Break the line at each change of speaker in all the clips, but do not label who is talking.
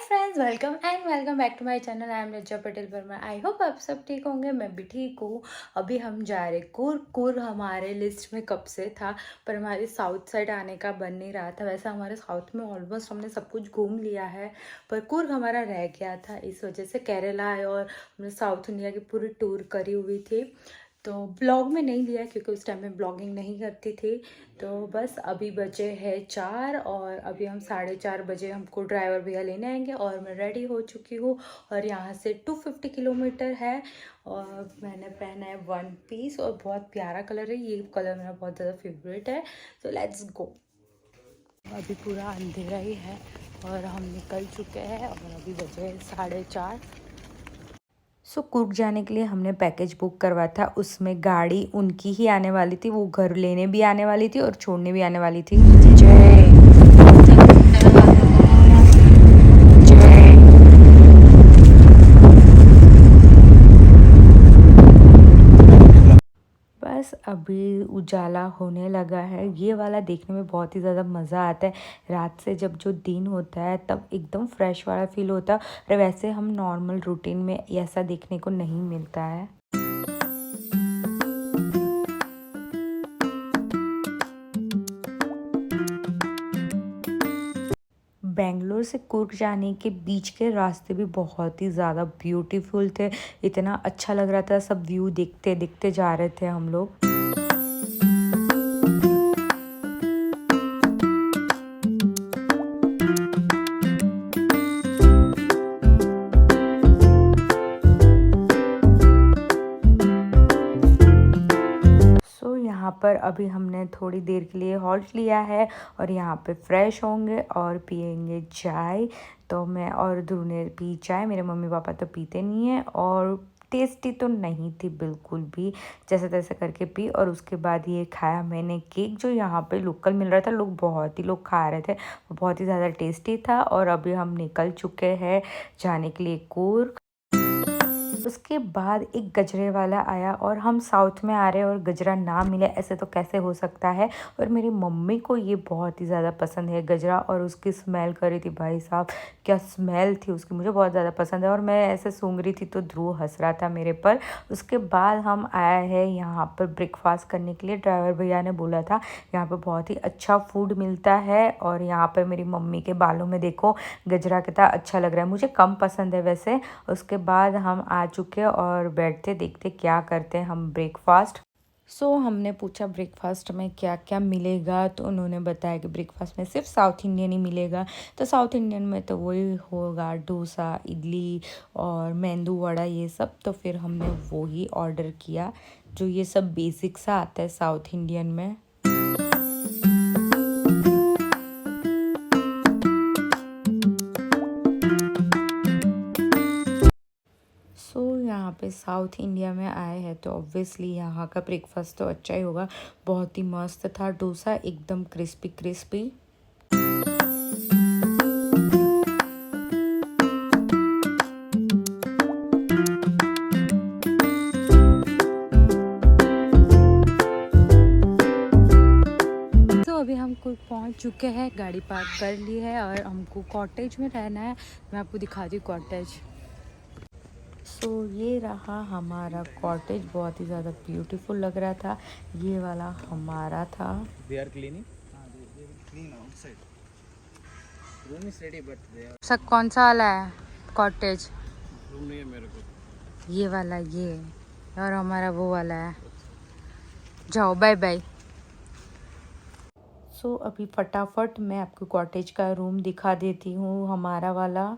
Friends, welcome back to my channel. I am Raza Patel Verma. I hope आप सब ठीक होंगे, मैं भी ठीक हूँ। अभी हम जा रहे कुर्ग हमारे लिस्ट में कब से था, पर हमारे साउथ साइड आने का बन नहीं रहा था। वैसे हमारे साउथ में ऑलमोस्ट हमने सब कुछ घूम लिया है, पर कुर्ग हमारा रह गया था। इस वजह से केरला है और हमने साउथ इंडिया की पूरी टूर करी हुई थी, तो ब्लॉग में नहीं लिया क्योंकि उस टाइम में ब्लॉगिंग नहीं करती थी। तो बस अभी बजे है 4 और अभी हम 4:30 बजे हमको ड्राइवर भैया लेने आएंगे और मैं रेडी हो चुकी हूँ। और यहाँ से 250 किलोमीटर है और मैंने पहना है वन पीस और बहुत प्यारा कलर है। ये कलर मेरा बहुत ज़्यादा फेवरेट है। तो लेट्स गो। अभी पूरा अंधेरा ही है और हम निकल चुके हैं और अभी बजे 4:30। कुर्ग जाने के लिए हमने पैकेज बुक करवाया था। उसमें गाड़ी उनकी ही आने वाली थी, वो घर लेने भी आने वाली थी और छोड़ने भी आने वाली थी। बस अभी उजाला होने लगा है। ये वाला देखने में बहुत ही ज़्यादा मज़ा आता है। रात से जब जो दिन होता है तब एकदम फ्रेश वाला फील होता है और वैसे हम नॉर्मल रूटीन में ऐसा देखने को नहीं मिलता है। बेंगलोर से कुर्ग जाने के बीच के रास्ते भी बहुत ही ज़्यादा ब्यूटीफुल थे। इतना अच्छा लग रहा था, सब व्यू देखते देखते जा रहे थे हम लोग। यहाँ पर अभी हमने थोड़ी देर के लिए हॉल्ट लिया है और यहाँ पे फ्रेश होंगे और पियेंगे चाय। तो मैं और ध्रुव ने पी चाय, मेरे मम्मी पापा तो पीते नहीं हैं और टेस्टी तो नहीं थी बिल्कुल भी, जैसे तैसे करके पी। और उसके बाद ये खाया मैंने केक, जो यहाँ पे लोकल मिल रहा था। बहुत ही लोग खा रहे थे, बहुत ही ज़्यादा टेस्टी था। और अभी हम निकल चुके हैं जाने के लिए कुर्ग। उसके बाद एक गजरे वाला आया और हम साउथ में आ रहे हैं और गजरा ना मिले, ऐसे तो कैसे हो सकता है। और मेरी मम्मी को ये बहुत ही ज़्यादा पसंद है गजरा, और उसकी स्मेल कर रही थी, भाई साहब क्या स्मेल थी उसकी, मुझे बहुत ज़्यादा पसंद है। और मैं ऐसे सूंघ रही थी तो ध्रुव हंस रहा था मेरे पर। उसके बाद हम आए हैं यहाँ पर ब्रेकफास्ट करने के लिए। ड्राइवर भैया ने बोला था यहाँ पर बहुत ही अच्छा फूड मिलता है। और यहाँ पर मेरी मम्मी के बालों में देखो गजरा कितना अच्छा लग रहा है, मुझे कम पसंद है वैसे। उसके बाद हम आ चुके और बैठते देखते क्या करते हैं हम ब्रेकफास्ट। हमने पूछा ब्रेकफास्ट में क्या क्या मिलेगा, तो उन्होंने बताया कि ब्रेकफास्ट में सिर्फ साउथ इंडियन ही मिलेगा। तो साउथ इंडियन में तो वही होगा, डोसा, इडली और मेंदू वड़ा, ये सब। तो फिर हमने वो ही ऑर्डर किया, जो ये सब बेसिक सा आता है साउथ इंडियन में। यहाँ पे साउथ इंडिया में आए हैं तो ऑब्वियसली यहाँ का ब्रेकफास्ट तो अच्छा ही होगा। बहुत ही मस्त था डोसा, एकदम क्रिस्पी क्रिस्पी। अभी हम कुछ पहुँच चुके हैं, गाड़ी पार्क कर ली है और हमको कॉटेज में रहना है। मैं आपको दिखा दी कॉटेज। ये रहा हमारा कॉटेज, बहुत ही ज़्यादा ब्यूटीफुल लग रहा था। ये वाला हमारा था। सब कौन सा वाला है कॉटेज? रूम नहीं है मेरे को। ये वाला, ये, और हमारा वो वाला है। जाओ बाय बाय। अभी फटाफट मैं आपको कॉटेज का रूम दिखा देती हूँ, हमारा वाला।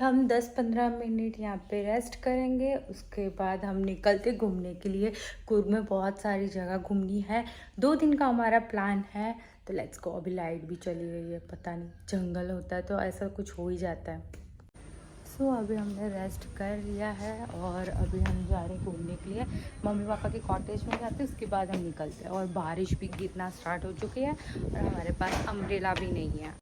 हम 10-15 मिनट यहाँ पे रेस्ट करेंगे, उसके बाद हम निकलते घूमने के लिए। कुर्ग में बहुत सारी जगह घूमनी है, 2 दिन का हमारा प्लान है, तो लेट्स गो। अभी लाइट भी चली गई है, पता नहीं जंगल होता है तो ऐसा कुछ हो ही जाता है। सो अभी हमने रेस्ट कर लिया है और अभी हम जा रहे हैं घूमने के लिए। मम्मी पापा के कॉटेज में जाते हैं, उसके बाद हम निकलते हैं। और बारिश भी गिरना स्टार्ट हो चुकी है और हमारे पास अम्ब्रेला भी नहीं है।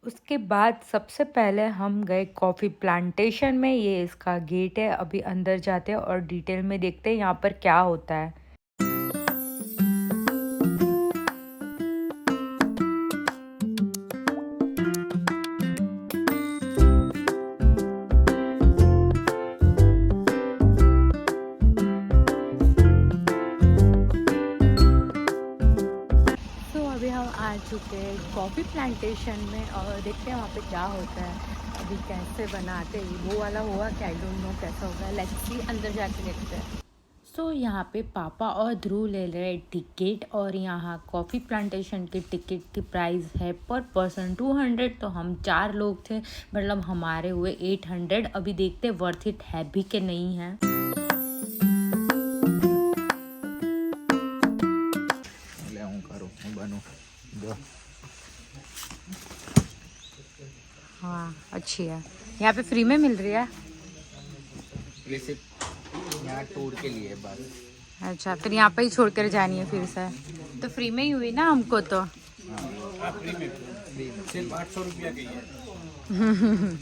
उसके बाद सबसे पहले हम गए कॉफ़ी प्लांटेशन में। ये इसका गेट है, अभी अंदर जाते हैं और डिटेल में देखते हैं यहाँ पर क्या होता है। अभी हम आ चुके हैं कॉफ़ी प्लांटेशन में और देखते हैं वहाँ पे क्या होता है, अभी कैसे बनाते हैं। वो वाला हुआ कि आई डोंट नो कैसा होगा, लेट्स सी, अंदर जाके देखते हैं। सो यहाँ पे पापा और ध्रुव ले रहे टिकट और यहाँ कॉफ़ी प्लांटेशन के टिकट की प्राइस है पर पर्सन 200। तो हम 4 लोग थे, मतलब हमारे हुए 800। अभी देखते वर्थ इट है भी कि नहीं है। हाँ अच्छी है, यहाँ पे फ्री में मिल रही है।
ये सिर्फ यहाँ टूर के लिए बस।
अच्छा, फिर यहाँ पे ही छोड़ कर जानी है फिर से, तो फ्री में ही हुई ना हमको तो।
फ्री में सिर्फ 800 रुपया की है।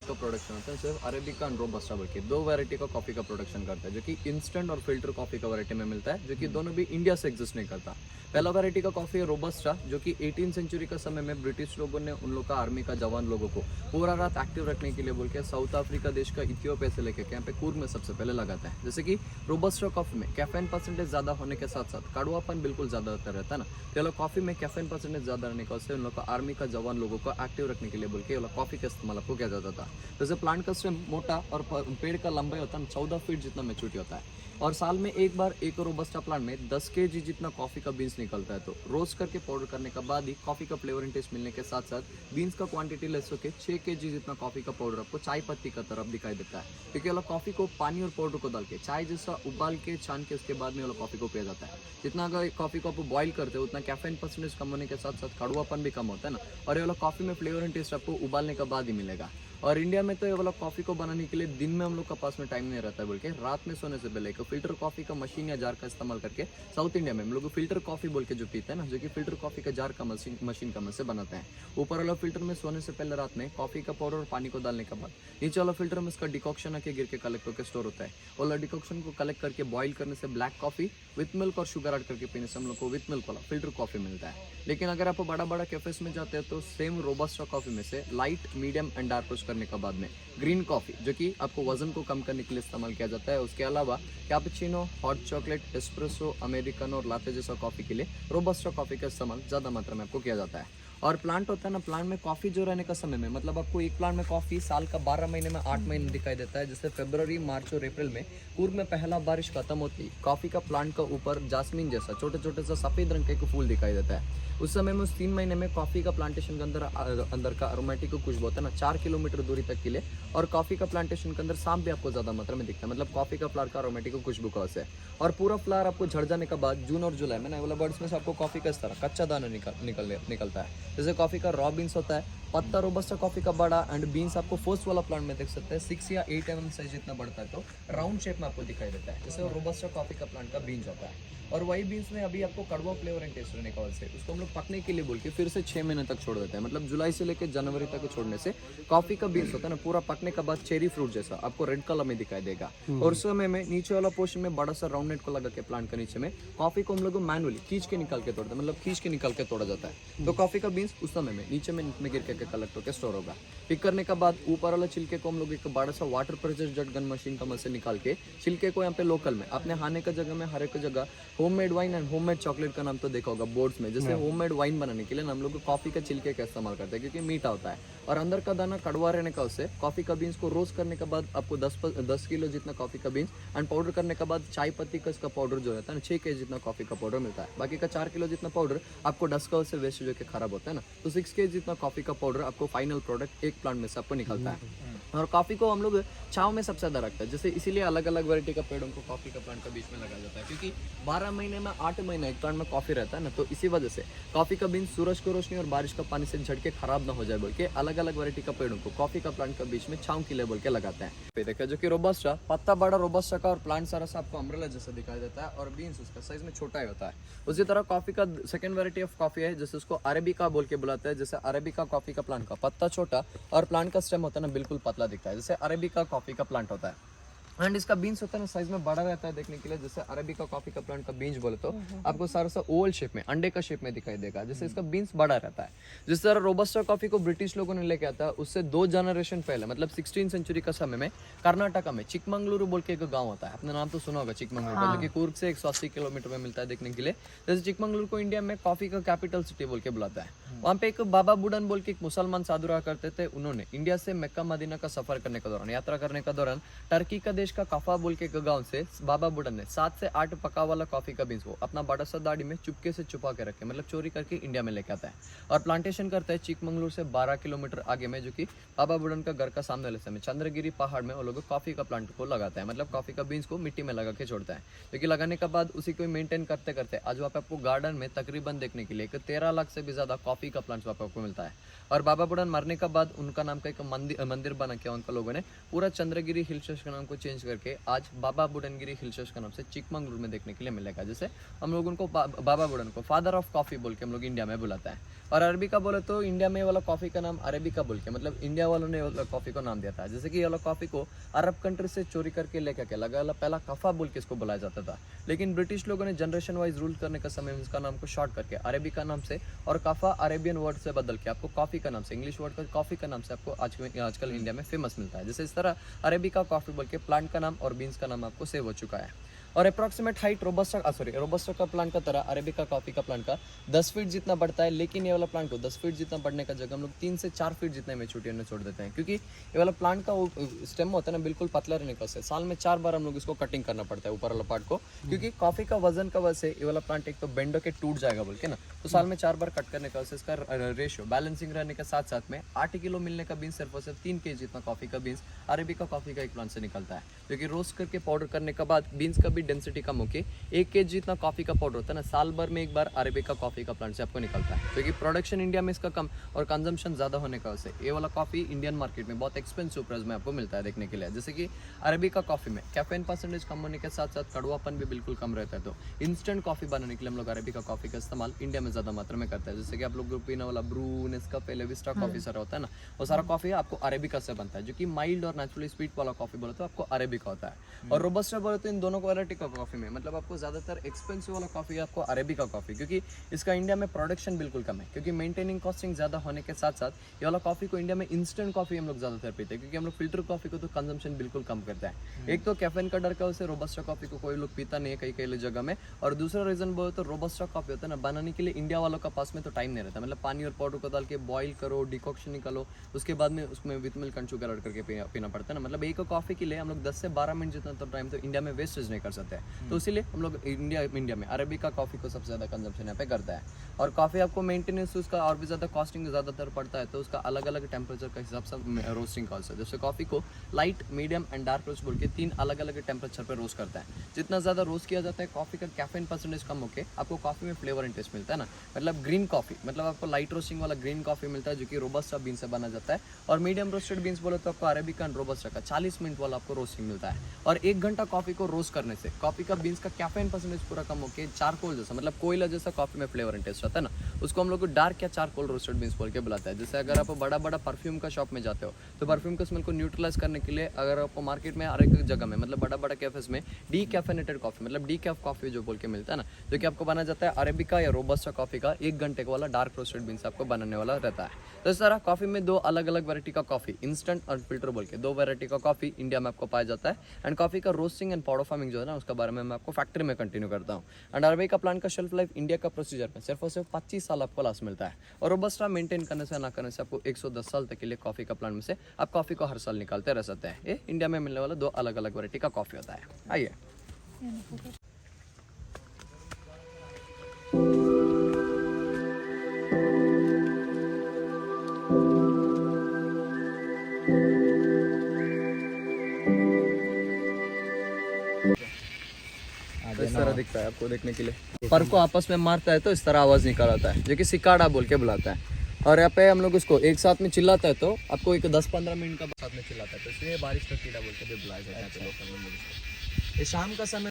तो प्रोडक्शन होता है सिर्फ अरेबिका एंड रोबस्टा बोल के 2 वैरायटी का कॉफ़ी का प्रोडक्शन करता है, जो कि इंस्टेंट और फिल्टर कॉफ़ी का वैरायटी में मिलता है, जो कि दोनों भी इंडिया से एग्जिस्ट नहीं करता। पहला वैरायटी का कॉफ़ी है रोबस्टा, जो कि 18 सेंचुरी का समय में ब्रिटिश लोगों ने उन लोग का आर्मी का जवान लोगों को पूरा रात एक्टिव रखने के लिए बोल के साउथ अफ्रीका देश का इथियोपिया से लेकर यहाँ पे कुर्ग में सबसे पहले लगाता है। जैसे कि रोबस्टा कॉफ़ी में कैफीन परसेंटेज ज़्यादा होने के साथ साथ कड़वापन बिल्कुल ज़्यादा रहता है ना, तो ये लोग कॉफ़ी में कैफीन परसेंटेज ज़्यादा रहने का उससे उन लोग का आर्मी का जवान लोगों को एक्टिव रखने के लिए बोल के ये लोग कॉफ़ी का इस्तेमाल आपको किया जाता था। जैसे प्लांट का स्टेम मोटा और पेड़ का लंबाई होता है 14 फीट जितना मैच्योरिटी होता है, और साल में एक बार एक रोबस्टा प्लांट में 10 kg जितना कॉफ़ी का बीन्स निकलता है। तो रोस्ट करके पाउडर करने के बाद ही कॉफ़ी का फ्लेवर एंड टेस्ट मिलने के साथ साथ बीन्स का क्वांटिटी लेस होकर 6 kg जितना कॉफ़ी का पाउडर आपको चाय पत्ती का तरफ दिखाई देता है, क्योंकि वाला कॉफ़ी को पानी और पाउडर को डाल के चाय जैसा उबाल के छान के उसके बाद में वाला कॉफ़ी को पिया जाता है। जितना अगर कॉफ़ी को आप बॉइल करते हो उतना कैफीन परसेंटेज कम होने के साथ साथ कड़वापन भी कम होता है ना, और ये वाला कॉफ़ी में फ्लेवर एंड टेस्ट आपको उबालने के बाद ही मिलेगा। और इंडिया में तो ये वाला कॉफ़ी को बनाने के लिए दिन में हम लोग का पास में टाइम नहीं रहता है, बोल के रात में सोने से पहले एक फिल्टर कॉफ़ी का मशीन या जार का इस्तेमाल करके साउथ इंडिया में हम लोग फिल्टर कॉफ़ी बोल के जो पीते हैं ना, जो कि फिल्टर कॉफ़ी का जार का मशीन का मदद से बनाते हैं। ऊपर वाला फिल्टर में सोने से पहले रात में कॉफ़ी का पाउडर और पानी को डालने के बाद नीचे वाला फिल्टर में इसका डिकॉक्शन आके गिर के कलेक्ट होकर स्टोर होता है। वाला डिकॉक्शन को कलेक्ट करके बॉइल करने से ब्लैक कॉफ़ी विथ मिल्क और शुगर ऐड करके पीने से हम लोग को विथ मिल्क वाला फिल्टर कॉफ़ी मिलता है। लेकिन अगर आप बड़ा बड़ा कैफेस में जाते हैं तो सेम रोबस्टा कॉफ़ी में से light, medium and dark roast करने के बाद में ग्रीन कॉफ़ी, जो कि आपको वजन को कम करने के लिए इस्तेमाल किया जाता है। उसके अलावा cappuccino, hot chocolate, espresso, americano और लाते जैसा कॉफ़ी के लिए रोबस्टा कॉफ़ी का इस्तेमाल ज़्यादा मात्रा में आपको किया जाता है। और प्लांट होता है ना, प्लांट में कॉफ़ी जो रहने का समय में, मतलब आपको एक प्लांट में कॉफ़ी साल का 12 महीने में 8 महीने दिखाई देता है। जैसे फरवरी, मार्च और अप्रैल में कुर्ग में पहला बारिश खत्म होती, कॉफ़ी का प्लांट का ऊपर जासमीन जैसा छोटे छोटे सा सफ़ेद रंग का एक फूल दिखाई देता है। उस समय में उस 3 महीने में कॉफ़ी का प्लांटेशन के अंदर का अरोमेटिक को खुशबू होता है ना 4 किलोमीटर दूरी तक के लिए, और कॉफ़ी का प्लांटेशन के अंदर सांप भी आपको ज़्यादा मात्रा में दिखता है, मतलब कॉफ़ी का फ्लावर का अरोमेटिक को खुशबू का है। और पूरा फ्लावर आपको झड़ जाने के बाद जून और जुलाई में ना वाला बर्ड्स में से आपको कॉफ़ी का इस तरह कच्चा दाना निकलता है। जैसे कॉफ़ी का रॉ बीन्स होता है, पत्ता रोबस्टा कॉफ़ी का बड़ा एंड बीन्स आपको फर्स्ट वाला प्लांट में देख सकते हैं 6 या 8 mm साइज जितना बढ़ता है, तो राउंड शेप में आपको दिखाई देता है। जैसे रोबस्टा कॉफ़ी का प्लांट का बीन्स होता है, और वही बीन्स में अभी आपको कड़वा फ्लेवर एंड टेस्ट रहने का वजह से उसको हम लोग पकने के लिए बोल के फिर से 6 महीने तक छोड़ देते हैं। मतलब जुलाई से लेकर जनवरी तक छोड़ने से कॉफ़ी का बीन्स होता है ना, पूरा पकने के बाद चेरी फ्रूट जैसा आपको रेड कलर में दिखाई देगा। और उस समय में नीचे वाला पोर्शन में बड़ा सा राउंड नेट को लगा के प्लांट के नीचे में कॉफ़ी को हम लोग मैनुअली खींच के निकाल के तोड़ते हैं, मतलब खींच के निकाल के तोड़ा जाता है। तो कॉफ़ी का बीन्स उस समय में नीचे में गिर के कलेक्ट होकर स्टोर होगा। पिक करने के बाद ऊपर वाला छिलके को हम लोग एक बड़ा सा water pressure jet gun machine का मशीन निकाल के छिलके को यहाँ पे लोकल में अपने खाने का जगह में हर एक जगह homemade wine and homemade chocolate का नाम तो देखा होगा बोर्ड्स में, जैसे होममेड वाइन बनाने के लिए हम लोग कॉफी का छिलके का इस्तेमाल करते हैं क्योंकि मीठा होता है और अंदर का दाना कड़वा रहने का। उससे कॉफी का बीन्स को रोस्ट करने के बाद आपको 10 किलो जितना कॉफी का बीन्स एंड पाउडर करने के बाद चाय पत्ती का इसका पाउडर जो रहता है ना 6 kg जितना कॉफी का पाउडर मिलता है। बाकी का 4 किलो जितना पाउडर आपको डस्ट का उससे वेस्ट जो कि खराब होता है ना, तो 6 kg जितना कॉफी का पाउडर आपको फाइनल प्रोडक्ट एक प्लांट में से आपको निकलता है। और कॉफी को हम लोग छाव में सबसे ज्यादा रखते हैं, जैसे इसीलिए अलग अलग वैरायटी का पेड़ों को कॉफी का प्लांट का बीच में लगाया जाता है क्योंकि 12 महीने में 8 महीने एक प्लांट में कॉफी रहता है ना, तो इसी वजह से कॉफी का बीन सूरज को रोशनी और बारिश का पानी से झटके खराब ना हो जाए बोल के अलग अलग वैरायटी का पेड़ों को कॉफी का प्लांट का बीच में छाव के लिए बोल के लगाते हैं। देखा जो कि रोबस्टा पत्ता बड़ा रोबस्टा का और प्लांट सारा सा आपको अम्ब्रेला जैसा दिखाई देता है और बीन्स उसका साइज में छोटा ही होता है। उसी तरह कॉफी का सेकंड वैरायटी ऑफ कॉफी है जैसे उसको अरेबिका बोल के बुलाते हैं। जैसे अरेबिका कॉफी का प्लांट का पत्ता छोटा और प्लांट का स्टेम होता है ना बिल्कुल पतला दिखता है, जैसे अरेबिका कॉफी का प्लांट होता है। एंड इसका बीन्स होता है ना साइज में बड़ा रहता है देखने के लिए। जैसे अरेबिका कॉफी का प्लांट का बीन्स बोले तो आपको सारा सा ओवल शेप में अंडे का शेप में दिखाई देगा, जैसे इसका बीन्स बड़ा रहता है। जिस तरह रोबस्टा कॉफी को ब्रिटिश लोगों ने लेके आता है उससे 2 जनरेशन पहले मतलब 16th सेंचुरी का समय में कर्नाटका में चिकमंगलुरु बोल के एक गाँव होता है, अपना नाम तो सुना होगा चिकमंगलुरु, जो कि कूर्ग से 180 किलोमीटर में मिलता है देखने के लिए। जैसे चिकमंगलुरु को इंडिया में कॉफी का कैपिटल सिटी बोल के बुलाता है। वहाँ पे एक बाबा बुडन बोल के एक मुसलमान साधु रहा करते थे। उन्होंने इंडिया से मक्का मदीना का सफर करने के दौरान यात्रा करने के दौरान टर्की का देश का कफा बोल के एक गांव से बाबा बुडन ने 7 से 8 पका वाला कॉफी का बीन्स को अपना बड़ा सा दाढ़ी में चुपके से छुपा के रखे, मतलब चोरी करके इंडिया में लेके आता है और प्लांटेशन करता है चिकमंगलुरु से 12 किलोमीटर आगे में, जो कि बाबा बुडन का घर का सामने वाले समय चंद्रगिरी पहाड़ में वो लोग कॉफी का प्लांट को लगाता है, मतलब कॉफी का बीन्स को मिट्टी में लगा के छोड़ता है। क्योंकि लगाने के बाद उसी को मेंटेन करते करते आज वहाँ पे आपको गार्डन में तकरीबन देखने के लिए 13 लाख से भी ज्यादा कॉफी का प्लांट वहाँ पे आपको मिलता है। और बाबा बुडन मरने के बाद उनका नाम का एक मंदिर बना के उनका लोगों ने पूरा चंद्रगिरी हिल स्टेशन का नाम को चेंज करके आज बाबा बुडनगिरी हिल स्टेशन का नाम से चिकमंगलुरु में देखने के लिए मिलेगा। जैसे हम लोग उनको बाबा बुडन को फादर ऑफ कॉफी बोल के हम लोग इंडिया में बुलाता है। और अरबिका बोले तो इंडिया में वाला कॉफी का नाम अरेबिका बोल के मतलब इंडिया वालों ने कॉफी को नाम दिया था। जैसे कि ये वाला कॉफी को अरब कंट्री से चोरी करके लेकर के लगा पहला कफा बोल के इसको बुलाया जाता था, लेकिन ब्रिटिश लोगों ने जनरेशन वाइज रूल करने का समय इसका नाम को शॉर्ट करके अरेबिका नाम से और कफा अरेबियन वर्ड से बदल के आपको कॉफी का नाम से इंग्लिश वर्ड का कॉफी का नाम से आपको आजकल इंडिया में फेमस मिलता है। जैसे इस तरह अरेबिका कॉफी बोल के प्लांट का नाम और बीन्स का नाम आपको सेव हो चुका है। और अप्रॉक्सीमेट हाइट रोबस्टा का प्लांट का तरह अरेबिका कॉफी का प्लांट का 10 फीट जितना बढ़ता है, लेकिन ये वाला प्लांट को 10 फीट जितना बढ़ने का जगह हम लोग 3 से 4 फीट जितने में छोटे छोड़ देते हैं, क्योंकि ये वाला प्लांट का स्टेम होता है ना बिल्कुल पतला रहने का, साल में 4 बार हम लोग इसको कटिंग करना पड़ता है ऊपर वाला पार्ट को, क्योंकि कॉफी का वजन का वजह से ये वाला प्लांट एक तो बेंड के टूट जाएगा बोल के ना, तो साल में 4 बार कट करने का वजह से इसका रेशियो बैलेंसिंग रहने के साथ साथ में 8 किलो मिलने का बीन्स सिर्फ और सिर्फ 3 kg जितना कॉफी का बीन्स अरेबिका कॉफी का एक प्लांट से निकलता है, जो कि रोस्ट करके पाउडर करने के बाद बीन्स का भी डेंसिटी कम होकर 1 kg जितना कॉफी का पाउडर होता है ना, साल भर में एक बार अरेबिका कॉफी का प्लांट से आपको निकलता है, क्योंकि प्रोडक्शन इंडिया में इसका कम और कंजम्पशन ज्यादा होने का वजह से ये वाला कॉफी इंडियन मार्केट में बहुत एक्सपेंसिव प्राइस में आपको मिलता है देखने के लिए। जैसे कि अरेबिका कॉफी में कैफीन परसेंटेज कम होने के साथ साथ कड़वापन भी बिल्कुल कम रहता है, तो इंस्टेंट कॉफी बनाने के लिए हम लोग अरेबिका कॉफी का इस्तेमाल इंडिया में ज्यादा मात्रा में करते हैं। जैसे कि आप लोग पीने वाला ब्रू, नेस्कैफे, लेविस्टा कॉफी सारा होता है ना, वो सारा कॉफी आपको अरेबिका से बनता है, जो कि माइल्ड और नेचुरली स्वीट वाला कॉफी बोले तो आपको अरेबिका होता है। और रोबस्टा बोले तो इन दोनों वैरायटी का कॉफी में मतलब आपको ज्यादातर एक्सपेंसिव वाला कॉफी आपको अरेबिका कॉफी, क्योंकि इसका इंडिया में प्रोडक्शन बिल्कुल कम है, क्योंकि मेंटेनिंग कॉस्टिंग ज्यादा होने के साथ साथ ये वाला कॉफी को इंडिया में इंस्टेंट कॉफी हम लोग ज्यादातर पीते हैं, क्योंकि हम लोग फिल्टर कॉफी को तो कंजम्पशन बिल्कुल कम करता है। एक तो कैफीन का डर का वजह से रोबस्टा कॉफी को कोई लोग पीता नहीं है कई जगह में, और दूसरा रीजन बोले तो रोबस्टा कॉफी होता है ना बनाने के लिए इंडिया वालों का पास में तो टाइम नहीं रहता, मतलब पानी और पाउडर को डाल के बॉईल करो, डिकॉक्शन निकालो, उसके बाद में उसमें with milk and sugar add करके पीना पड़ता है ना, मतलब एक कॉफी के लिए हम लोग 10 से 12 मिनट जितना तो टाइम तो इंडिया में वेस्टेज नहीं कर सकते हैं, तो इसीलिए हम लोग इंडिया में अरेबिका कॉफी को सबसे ज्यादा कंजम्पशन यहाँ पे करता है। और कॉफी आपको मेंटेनेंस उसका और भी ज्यादा कॉस्टिंग ज्यादातर पड़ता है, तो उसका अलग अलग टेम्परेचर का हिसाब से रोस्टिंग कॉस्ट है। जैसे कॉफी को light, medium and dark roast बोल के 3 अलग अलग टेम्परेचर पे रोस्ट करता है। जितना ज्यादा रोस्ट किया जाता है कॉफी का कैफीन परसेंटेज कम होकर आपको कॉफी में फ्लेवर एंड टेस्ट मिलता है ना, मतलब ग्रीन कॉफी मतलब आपको लाइट रोस्टिंग वाला ग्रीन कॉफी मिलता है, जो कि रोबस्टा बीन से बना जाता है। और मीडियम रोस्टेड बीन्स बोले तो आपको अरेबिका एंड रोबस्टा का 40 मिनट वाला आपको रोस्टिंग मिलता है। और 1 घंटा कॉफ़ी को रोस्ट करने से कॉफ़ी का बीन्स का कैफीन परसेंटेज पूरा कम होकर चारकोल जैसा, मतलब कोयला जैसा कॉफ़ी में फ्लेवर एंड टेस्ट आता है ना, उसको हम लोग को डार्क या चारकोल रोस्टेड बीन्स बोल के बुलाता है। जैसे अगर आप बड़ा बड़ा परफ्यूम का शॉप में जाते हो तो परफ्यूम का स्मेल को न्यूट्रलाइज करने के लिए अगर आपको मार्केट में हर एक जगह में, मतलब बड़ा बड़ा कैफेज में डीकैफेनेटेड कॉफ़ी, मतलब डीकैफ कॉफ़ी जो बोल के मिलता है ना, जो कि आपको बना जाता है अरेबिका या रोबस्टा कॉफ़ी का 1 घंटे का वाला डार्क रोस्टेड बीन्स आपको बनाने वाला रहता है। तो इस तरह कॉफ़ी में 2 अलग अलग वैरायटी का कॉफ़ी, इंस्टेंट और फिल्टर बोल के 2 वैरायटी का कॉफ़ी इंडिया में आपको पाया जाता है। एंड कॉफ़ी का रोस्टिंग एंड पाउडर फार्मिंग जो है ना, उसका बारे में मैं आपको फैक्ट्री में कंटिन्यू करता हूँ। एंड अरेबिका प्लांट का शेल्फ लाइफ इंडिया का प्रोसीजर में सिर्फ और सिर्फ 25 साल आपको लास्ट मिलता है। और रोबस्टा मेंटेन करने से ना करने से आपको 110 साल तक के लिए कॉफ़ी का प्लांट में से आप कॉफ़ी को हर साल निकालते रह सकते हैं। ये इंडिया में मिलने वाला 2 अलग अलग वैरायटी का कॉफ़ी होता है। आइए इस तरह दिखता है आपको देखने के लिए। पर को आपस में मारता है तो इस तरह आवाज़ निकल आता है, जो कि सिकाड़ा बोल के बुलाता है। और यहाँ पे हम लोग उसको एक साथ में चिल्लाता है तो आपको एक 10-15 मिनट का साथ में चिल्लाता है, तो इसलिए बारिश का कीड़ा बोल के भी बुलाया जाता है लोकल में मुझे। ये शाम का समय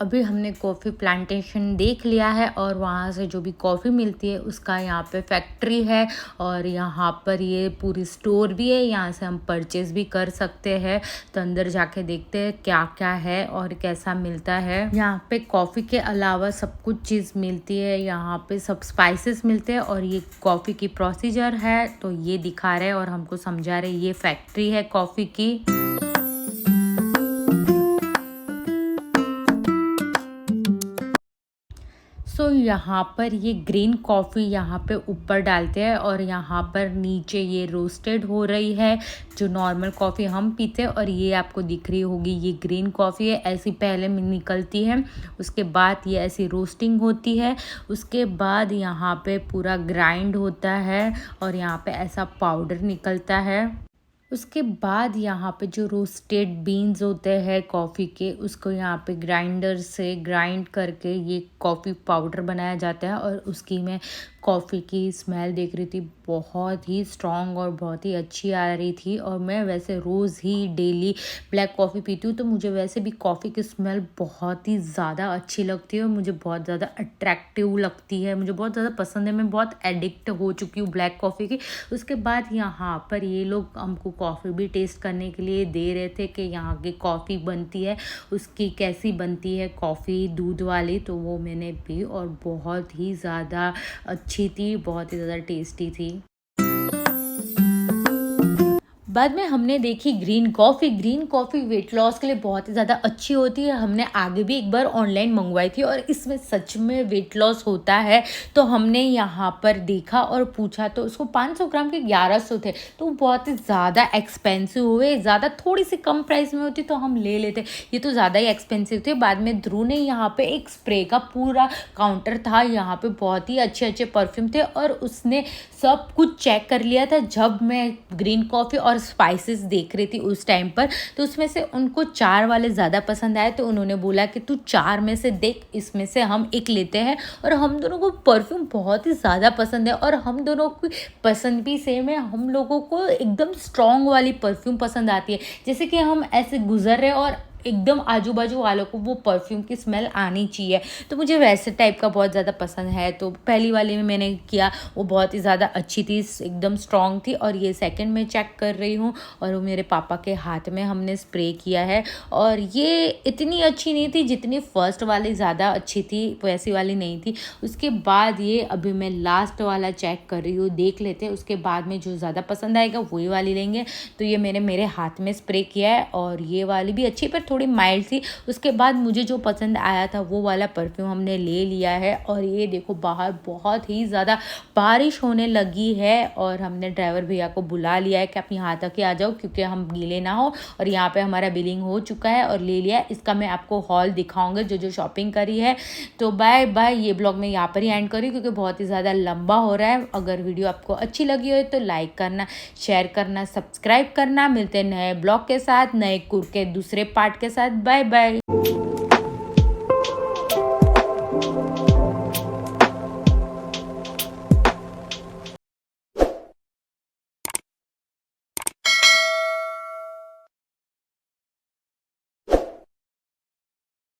अभी हमने कॉफ़ी प्लांटेशन देख लिया है और वहाँ से जो भी कॉफ़ी मिलती है उसका यहाँ पे फैक्ट्री है और यहाँ पर ये पूरी स्टोर भी है, यहाँ से हम परचेज़ भी कर सकते हैं। तो अंदर जाके देखते हैं क्या क्या है और कैसा मिलता है। यहाँ पे कॉफ़ी के अलावा सब कुछ चीज़ मिलती है, यहाँ पे सब स्पाइसेस मिलते हैं और ये कॉफ़ी की प्रोसीजर है तो ये दिखा रहे हैं और हमको समझा रहे ये फैक्ट्री है कॉफ़ी की। तो यहाँ पर ये ग्रीन कॉफ़ी यहाँ पे ऊपर डालते हैं और यहाँ पर नीचे ये रोस्टेड हो रही है जो नॉर्मल कॉफ़ी हम पीते हैं। और ये आपको दिख रही होगी ये ग्रीन कॉफ़ी है, ऐसी पहले में निकलती है, उसके बाद ये ऐसी रोस्टिंग होती है, उसके बाद यहाँ पे पूरा ग्राइंड होता है और यहाँ पे ऐसा पाउडर निकलता है। उसके बाद यहाँ पे जो रोस्टेड बीन्स होते हैं कॉफ़ी के, उसको यहाँ पे ग्राइंडर से ग्राइंड करके ये कॉफ़ी पाउडर बनाया जाता है। और उसकी मैं कॉफ़ी की स्मेल देख रही थी, बहुत ही स्ट्रॉन्ग और बहुत ही अच्छी आ रही थी। और मैं वैसे रोज़ ही डेली ब्लैक कॉफ़ी पीती हूँ तो मुझे वैसे भी कॉफ़ी की स्मेल बहुत ही ज़्यादा अच्छी लगती है और मुझे बहुत ज़्यादा अट्रैक्टिव लगती है, मुझे बहुत ज़्यादा पसंद है, मैं बहुत एडिक्ट हो चुकी हूँ ब्लैक कॉफ़ी की। उसके बाद यहाँ पर ये लोग हमको कॉफ़ी भी टेस्ट करने के लिए दे रहे थे कि यहाँ की कॉफ़ी बनती है उसकी कैसी बनती है कॉफ़ी दूध वाली, तो वो मैंने पी और बहुत ही ज़्यादा अच्छी थी, बहुत ही ज़्यादा टेस्टी थी। बाद में हमने देखी ग्रीन कॉफ़ी वेट लॉस के लिए बहुत ही ज़्यादा अच्छी होती है। हमने आगे भी एक बार ऑनलाइन मंगवाई थी और इसमें सच में वेट लॉस होता है। तो हमने यहाँ पर देखा और पूछा तो उसको 500 ग्राम के 1100 थे, तो बहुत ही ज़्यादा एक्सपेंसिव हुए। ज़्यादा थोड़ी सी कम प्राइस में होती तो हम ले लेते, ये तो ज़्यादा ही एक्सपेंसिव थे। बाद में ध्रुव ने यहाँ पे एक स्प्रे का पूरा काउंटर था, यहाँ पे बहुत ही अच्छे अच्छे परफ्यूम थे और उसने सब कुछ चेक कर लिया था जब मैं ग्रीन कॉफ़ी और स्पाइसेस देख रही थी उस टाइम पर। तो उसमें से उनको 4 वाले ज़्यादा पसंद आए तो उन्होंने बोला कि तू 4 में से देख, इसमें से हम एक लेते हैं। और हम दोनों को परफ्यूम बहुत ही ज़्यादा पसंद है और हम दोनों की पसंद भी सेम है। हम लोगों को एकदम स्ट्रॉन्ग वाली परफ्यूम पसंद आती है, जैसे कि हम ऐसे गुजर रहे और एकदम आजू बाजू वालों को वो परफ्यूम की स्मेल आनी चाहिए, तो मुझे वैसे टाइप का बहुत ज़्यादा पसंद है। तो पहली वाली में मैंने किया वो बहुत ही ज़्यादा अच्छी थी, एकदम स्ट्रॉन्ग थी। और ये सेकंड में चेक कर रही हूँ और वो मेरे पापा के हाथ में हमने स्प्रे किया है और ये इतनी अच्छी नहीं थी जितनी फर्स्ट वाली ज़्यादा अच्छी थी, वैसी वाली नहीं थी। उसके बाद ये अभी मैं लास्ट वाला चेक कर रही हूँ, देख लेते हैं, उसके बाद में जो ज़्यादा पसंद आएगा वही वाली लेंगे। तो ये मैंने मेरे हाथ में स्प्रे किया है और ये वाली भी अच्छी पर थोड़ी माइल्ड थी। उसके बाद मुझे जो पसंद आया था वो वाला परफ्यूम हमने ले लिया है। और ये देखो बाहर बहुत ही ज़्यादा बारिश होने लगी है और हमने ड्राइवर भैया को बुला लिया है कि आप यहाँ तक ही आ जाओ क्योंकि हम गीले ना हो। और यहाँ पे हमारा बिलिंग हो चुका है और ले लिया, इसका मैं आपको हॉल दिखाऊंगा जो जो शॉपिंग करी है। तो बाय बाय, ये ब्लॉग मैं यहाँ पर ही एंड करी क्योंकि बहुत ही ज़्यादा लंबा हो रहा है। अगर वीडियो आपको अच्छी लगी हो तो लाइक करना, शेयर करना, सब्सक्राइब करना। मिलते हैं नए ब्लॉग के साथ, नए कुर के दूसरे पार्ट पार्ट के साथ। Bye bye.